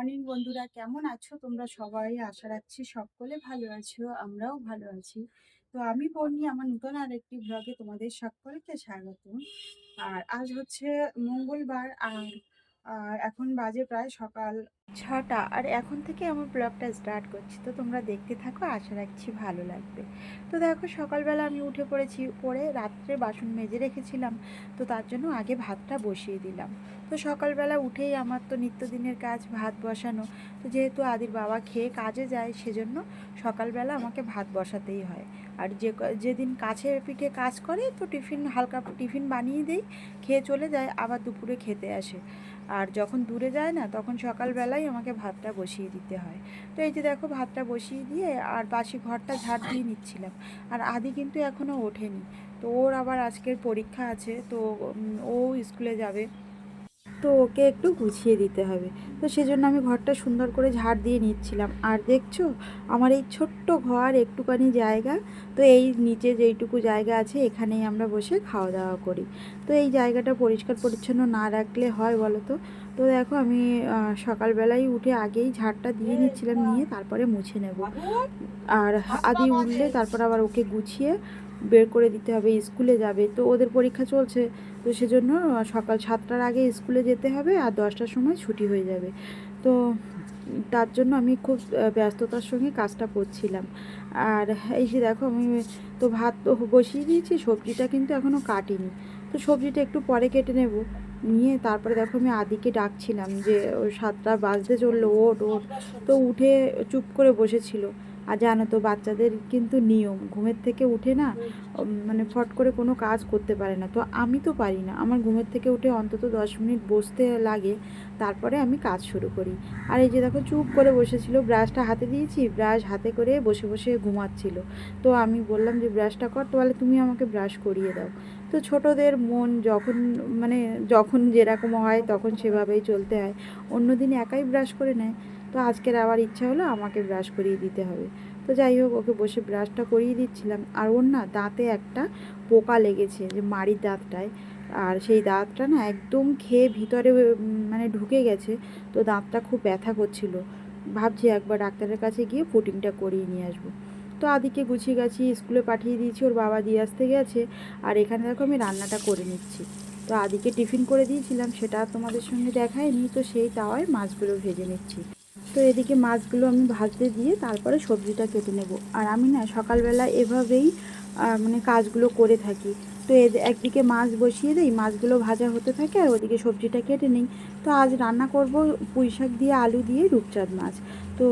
Morning বন্ধুরা, কেমন আছো তোমরা সবাই? আশা রাখছি সকলে ভালো আছো, আমরাও ভালো আছি। তো আমি বর্ণি, আমার নতুন আরেকটি ব্লগে তোমাদের সকলকে স্বাগত। আর আজ হচ্ছে মঙ্গলবার, আর এখন বাজে প্রায় সকাল 6টা। আর এখন থেকে আমার ব্লগটা স্টার্ট করছি, তো তোমরা দেখতে থাকো, আশা রাখছি ভালো লাগবে। তো দেখো, সকালবেলা আমি উঠে পড়েছি, পরে রাত্রে বাসন মেজে রেখেছিলাম, তো তার জন্য আগে ভাতটা বসিয়ে দিলাম। তো সকালবেলা উঠেই আমার তো নিত্যদিনের কাজ ভাত বসানো। তো যেহেতু আদির বাবা খেয়ে কাজে যায়, সেজন্য সকালবেলা আমাকে ভাত বসাতেই হয়। আর যেদিন কাছে পিঠে কাজ করে, তো হালকা টিফিন বানিয়ে দেই, খেয়ে চলে যায়, আবার দুপুরে খেতে আসে। আর যখন দূরে যায় না, তখন সকালবেলাই আমাকে ভাতটা বসিয়ে দিতে হয়। তো এই যে দেখো, ভাতটা বসিয়ে দিয়ে আর বাসি ঘরটা ঝাড় দিয়ে নিচ্ছিলাম। আর আদি কিন্তু এখনও ওঠেনি, তো ওর আবার আজকের পরীক্ষা আছে, তো ও স্কুলে যাবে, তো ওকে একটু গুছিয়ে দিতে হবে। তো সেজন্য আমি ঘরটা সুন্দর করে ঝাড় দিয়ে নিচ্ছিলাম। আর দেখছো, আমার এই ছোট্ট ঘর, একটুখানি জায়গা, তো এই নিচে যেইটুকু জায়গা আছে, এখানেই আমরা বসে খাওয়া দাওয়া করি। তো এই জায়গাটা পরিষ্কার পরিচ্ছন্ন না রাখলে হয় বলো তো? তো দেখো, আমি সকালবেলায় উঠে আগেই ঝাড়টা দিয়ে নিচ্ছিলাম, নিয়ে তারপরে মুছে নেব। আর আদি উঠলে তারপর আবার ওকে গুছিয়ে বের করে দিতে হবে, স্কুলে যাবে, তো ওদের পরীক্ষা চলছে। তো সেজন্য সকাল 7টার আগে স্কুলে যেতে হবে, আর 10টার সময় ছুটি হয়ে যাবে। তো তার জন্য আমি খুব ব্যস্ততার সঙ্গে কাজটা করছিলাম। আর এই যে দেখো, আমি তো ভাত তো বসিয়ে দিয়েছি, সবজিটা কিন্তু এখনও কাটিনি। তো সবজিটা একটু পরে কেটে নেব, নিয়ে তারপরে দেখো, আমি আদিকে ডাকছিলাম যে ওই 7টা বাজতে চললো, ওঠ ওঠ। তো উঠে চুপ করে বসেছিল। আর জানো তো, বাচ্চাদের কিন্তু নিয়ম, ঘুমের থেকে উঠে না মানে ফট করে কোনো কাজ করতে পারে না। তো আমি তো পারি না, আমার ঘুমের থেকে উঠে অন্তত 10 মিনিট বসতে লাগে, তারপরে আমি কাজ শুরু করি। আর এই যে দেখো, চুপ করে বসেছিল, ব্রাশটা হাতে দিয়েছি, ব্রাশ হাতে করে বসে বসে ঘুমাচ্ছিল। তো আমি বললাম যে ব্রাশটা কর, তো বলে তুমি আমাকে ব্রাশ করিয়ে দাও। তো ছোটদের মন যখন, মানে যখন যেরকম হয় তখন সেভাবেই চলতে হয়। অন্য দিন একাই ব্রাশ করে নেয়, তো আজকের আবার ইচ্ছা হলো আমাকে ব্রাশ করিয়ে দিতে হবে। তো যাই হোক, ওকে বসে ব্রাশটা করিয়ে দিচ্ছিলাম। আর ওর না দাঁতে একটা পোকা লেগেছে, যে মাড়ির দাঁতটায়। আর সেই দাঁতটা না একদম খেয়ে ভিতরে মানে ঢুকে গেছে। তো দাঁতটা খুব ব্যথা করছিল। ভাবছি একবার ডাক্তারের কাছে গিয়ে ফুটিংটা করিয়ে নিয়ে আসবো। তো আদিকে গুছিয়ে গাছিয়ে স্কুলে পাঠিয়ে দিয়েছি, ওর বাবা দিয়ে আসতে গেছে। আর এখানে দেখো, আমি রান্নাটা করে নিচ্ছি। তো আদিকে টিফিন করে দিয়েছিলাম, সেটা তোমাদের সঙ্গে দেখায়নি, তো সেই তাওয়ায় মাছগুলো ভেজে নিচ্ছি। তো এদিকে মাছগুলো আমি ভাজতে দিয়ে তারপরে সবজিটা কেটে নেব। আর আমি না সকালবেলা এভাবেই মানে কাজগুলো করে থাকি। তো একদিকে মাছ বসিয়ে দিই, মাছগুলো ভাজা হতে থাকে, আর ওদিকে সবজিটা কেটে নিই। তো আজ রান্না করব পুঁই শাক দিয়ে আলু দিয়ে রূপচাঁদ মাছ। তো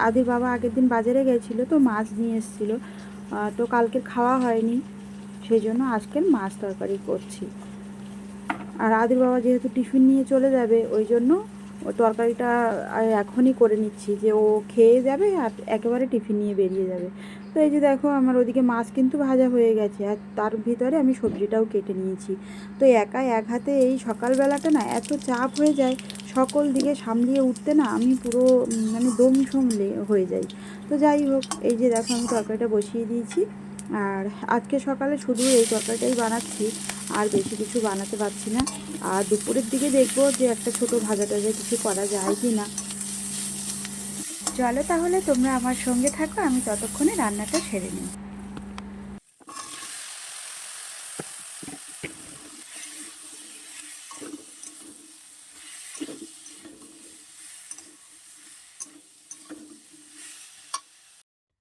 আদির বাবা আগের দিন বাজারে গেছিলো, তো মাছ নিয়ে এসেছিলো। তো কালকে খাওয়া হয়নি, সেই জন্য আজকের মাছ তরকারি করছি। আর আদির বাবা যেহেতু টিফিন নিয়ে চলে যাবে, ওই জন্য ও তরকারিটা এখনই করে নিচ্ছি, যে ও খেয়ে যাবে আর একেবারে টিফিন নিয়ে বেরিয়ে যাবে। তো এই যে দেখো, আমার ওদিকে মাছ কিন্তু ভাজা হয়ে গেছে, আর তার ভিতরে আমি সবজিটাও কেটে নিয়েছি। তো একা এক হাতে এই সকালবেলাটা না এত চাপ হয়ে যায়, সকল দিকে সামলিয়ে উঠতে না আমি পুরো মানে দম সমলে হয়ে যাই। তো যাই হোক, এই যে দেখো, আমি তরকারিটা বসিয়ে দিয়েছি। আর আজকে সকালে শুধু এই তরকারিটাই বানাচ্ছি, আর বেশি কিছু বানাতে পারছি না। আর দুপুরের দিকে দেখবো যে একটা ছোট ভাজা টাজা কিছু করা যায় কি না। চলো তাহলে, তোমরা আমার সঙ্গে থাকো, আমি ততক্ষণে রান্নাটা সেরে নিই।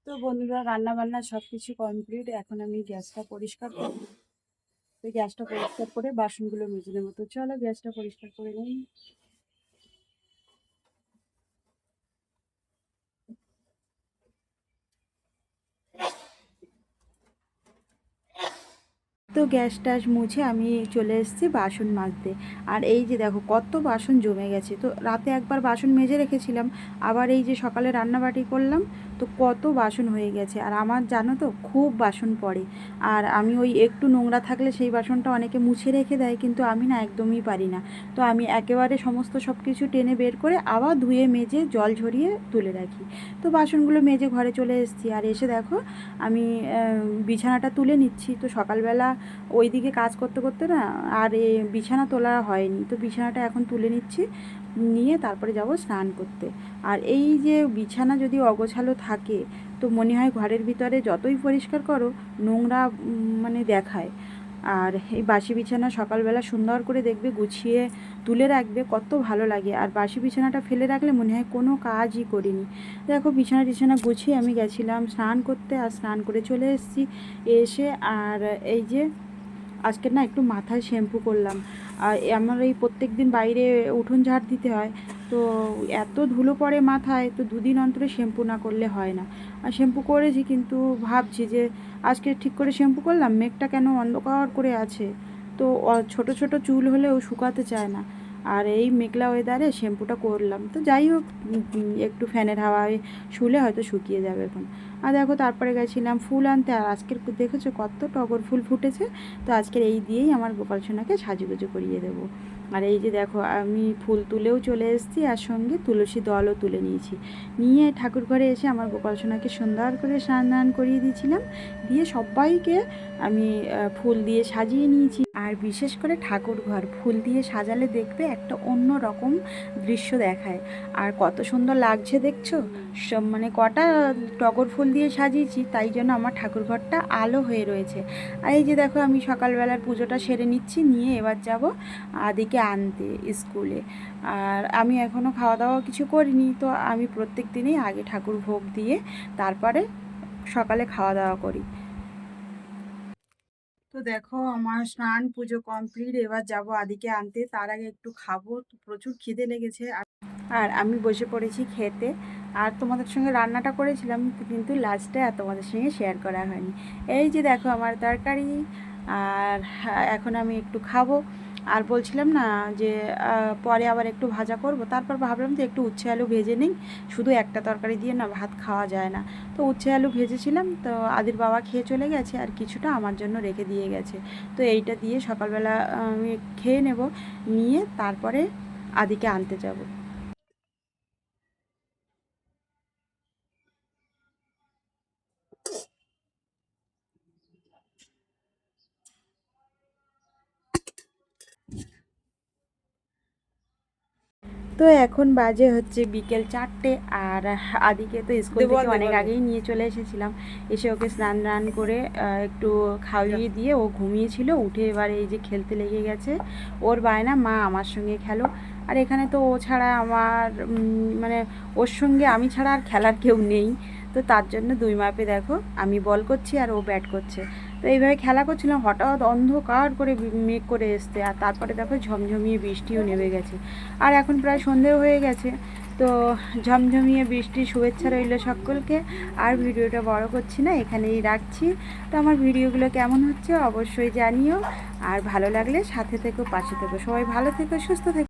তো বন্ধুরা, রান্না বান্না সব কিছু কমপ্লিট, এখন আমি গ্যাসটা পরিষ্কার করব। তো গ্যাসটা পরিষ্কার করে বাসনগুলো মেজে নেবো। তো চলো, গ্যাসটা পরিষ্কার করে নিই। তো গ্যাস ট্যাস মুছে আমি চলে এসেছি বাসন মাজতে। আর এই যে দেখো, কত বাসন জমে গেছে। তো রাতে একবার বাসন মেজে রেখেছিলাম, আবার এই যে সকালে রান্নাবাটি করলাম, তো কত বাসন হয়ে গেছে। আর আমার জানো তো খুব বাসন পড়ে, আর আমি ওই একটু নোংরা থাকলে সেই বাসনটা অনেকে মুছে রেখে দেয়, কিন্তু আমি না একদমই পারি না। তো আমি একেবারে সমস্ত সব কিছু টেনে বের করে আবার ধুয়ে মেজে জল ঝরিয়ে তুলে রাখি। তো বাসনগুলো মেজে ঘরে চলে এসেছি, আর এসে দেখো আমি বিছানাটা তুলে নিচ্ছি। তো সকালবেলা ওই দিকে কাজ করতে করতে না আর বিছানা তোলা হয়নি, তো বিছানাটা এখন তুলে নিচ্ছি, নিয়ে তারপরে যাব স্নান করতে। আর এই যে বিছানা যদি অগোছালো থাকে তো মনে হয় ঘরের ভিতরে যতই পরিষ্কার করো নোংরা মানে দেখায়। আর এই বাসি বিছানা সকালবেলা সুন্দর করে দেখবে গুছিয়ে তুলে রাখবে, কত ভালো লাগে। আর বাসি বিছানাটা ফেলে রাখলে মনে হয় কোনো কাজই করিনি। দেখো বিছানা টিছানা গুছিয়ে আমি গেছিলাম স্নান করতে, আর স্নান করে চলে এসেছি। এসে আর এই যে আজকে না একটু মাথায় শ্যাম্পু করলাম। আর আমার এই প্রত্যেক দিন বাইরে উঠোন ঝাড় দিতে হয়, তো এত ধুলো পড়ে মাথায়, তো দুদিন অন্তরে শ্যাম্পু না করলে হয় না। আর শ্যাম্পু করেছি, কিন্তু ভাবছি যে আজকে ঠিক করে শ্যাম্পু করলাম, মেঘটা কেন অন্ধকার করে আছে, তো ছোট ছোট চুল হলেও শুকাতে চায় না। আর এই মেঘলা ওয়েদারে শ্যাম্পুটা করলাম, তো যাই হোক একটু ফ্যানের হাওয়ায় শুলে হয়তো শুকিয়ে যাবে এখন। আর দেখো তারপরে গেছিলাম ফুল আনতে, আর আজকের দেখেছো কত টগর ফুল ফুটেছে। তো আজকের এই দিয়েই আমার গোপাল সোনাকে সাজুগুজু করিয়ে দেবো। আর এই যে দেখো আমি ফুল তুলেও চলে এসেছি, আর সঙ্গে তুলসী দলও তুলে নিয়েছি। নিয়ে ঠাকুর ঘরে এসে আমার গোপাল সোনাকে সুন্দর করে স্নান দান করিয়ে দিয়েছিলাম, দিয়ে সবাইকে আমি ফুল দিয়ে সাজিয়ে নিয়েছি। আর বিশেষ করে ঠাকুর ঘর ফুল দিয়ে সাজালে দেখবে একটা অন্য রকম দৃশ্য দেখায়, আর কত সুন্দর লাগছে দেখছো। সব মানে কটা টগর ফুল দিয়ে সাজিয়েছি, তাই জন্য আমার ঠাকুর ঘরটা আলো হয়ে রয়েছে। আর এই যে দেখো আমি সকালবেলার পুজোটা সেরে নিচ্ছি, নিয়ে এবার যাব আদিকে আনতে স্কুলে। আর আমি এখনও খাওয়া দাওয়া কিছু করিনি, তো আমি প্রত্যেক দিনই আগে ঠাকুর ভোগ দিয়ে তারপরে সকালে খাওয়া দাওয়া করি। তো দেখো আমার স্নান পুজো কমপ্লিট, এবার যাব আদিকে আনতে। তার আগে একটু খাবো, তো প্রচুর খিদে লেগেছে। আর আমি বসে পড়েছি খেতে। আর তোমাদের সঙ্গে রান্নাটা করেছিলাম, কিন্তু লাস্টে আর তোমাদের সঙ্গে শেয়ার করা হয়নি। এই যে দেখো আমার তরকারি, আর এখন আমি একটু খাবো। আর বলছিলাম না যে পরে আবার একটু ভাজা করব, তারপর ভাবলাম যে একটু উচ্ছে আলু ভেজে নিই, শুধু একটা তরকারি দিয়ে না ভাত খাওয়া যায় না। তো উচ্ছে আলু ভেজেছিলাম, তো আদির বাবা খেয়ে চলে গেছে, আর কিছুটা আমার জন্য রেখে দিয়ে গেছে। তো এইটা দিয়ে সকালবেলা আমি খেয়ে নেব, নিয়ে তারপরে আদিকে আনতে যাব। তো এখন বাজে হচ্ছে বিকেল 4টে, আর আদিকে তো স্কুল থেকে অনেক আগেই নিয়ে চলে এসেছিলাম। এসে ওকে স্নান টান করে একটু খাইয়ে দিয়ে ও ঘুমিয়েছিল, উঠে এবার এই যে খেলতে লেগে গেছে। ওর বায়না মা আমার সঙ্গে খেলো। আর এখানে তো ও ছাড়া আমার মানে ওর সঙ্গে আমি ছাড়া আর খেলার কেউ নেই। তো তার জন্য দুই মাপে দেখো আমি বল করছি আর ও ব্যাট করছে। তো এইভাবে খেলা করছিলাম, হঠাৎ অন্ধকার করে মেঘ করে এসছে, আর তারপরে দেখো ঝমঝমিয়ে বৃষ্টিও নেমে গেছে। আর এখন প্রায় সন্ধেও হয়ে গেছে। তো ঝমঝমিয়ে বৃষ্টির শুভেচ্ছা রইল সকলকে। আর ভিডিওটা বড় করছি না, এখানেই রাখছি। তো আমার ভিডিওগুলো কেমন হচ্ছে অবশ্যই জানিও, আর ভালো লাগলে সাথে থেকো, পাশে থেকো। সবাই ভালো থেকো, সুস্থ থেকো।